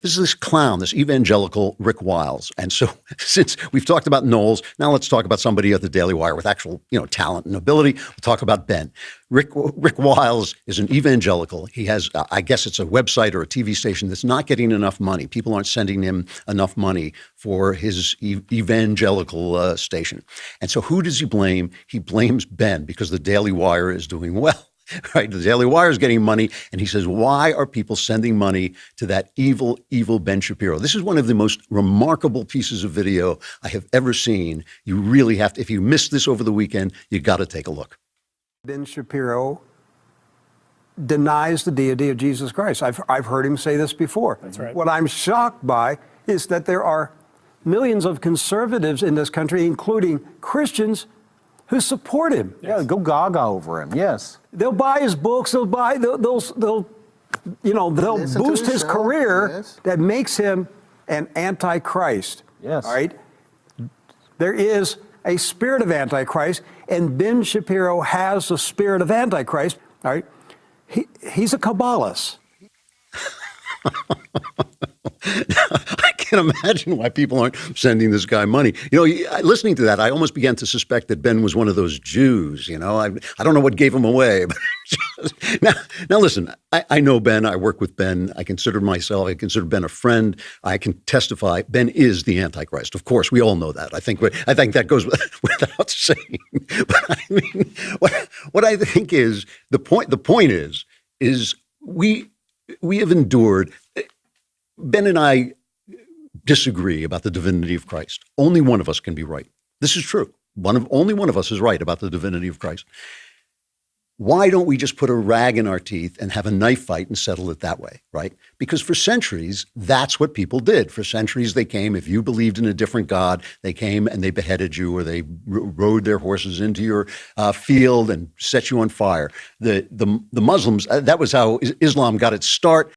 This is this clown, this evangelical Rick Wiles. And so since we've talked about Knowles, now let's talk about somebody at the Daily Wire with actual, talent and ability. We'll talk about Ben. Rick Wiles is an evangelical. He has, I guess it's a website or a TV station that's not getting enough money. People aren't sending him enough money for his evangelical station. And so who does he blame? He blames Ben because the Daily Wire is doing well. Right, the Daily Wire is getting money, and he says, why are people sending money to that evil, evil Ben Shapiro? This is one of the most remarkable pieces of video I have ever seen. You really have to, if you missed this over the weekend, you got to take a look. Ben Shapiro denies the deity of Jesus Christ. I've heard him say this before. That's right. What I'm shocked by is that there are millions of conservatives in this country, including Christians, who support him. Yeah, go gaga over him. Yes. They'll buy his books. They'll boost his career. Yes. That makes him an antichrist. Yes. All right. There is a spirit of antichrist, and Ben Shapiro has the spirit of antichrist. All right. He's a Kabbalist. I can't imagine why people aren't sending this guy money. Listening to that, I almost began to suspect that Ben was one of those Jews. I don't know what gave him away. But now listen, I know Ben. I work with Ben. I consider Ben a friend. I can testify Ben is the Antichrist. Of course, we all know that. I think that goes without saying. But I mean, what I think is the point. The point is we have endured. Ben and I disagree about the divinity of Christ. Only one of us can be right. This is true. Only one of us is right about the divinity of Christ. Why don't we just put a rag in our teeth and have a knife fight and settle it that way, right? Because for centuries, that's what people did. For centuries, they came. If you believed in a different God, they came and they beheaded you, or they rode their horses into your field and set you on fire. The Muslims, that was how Islam got its start.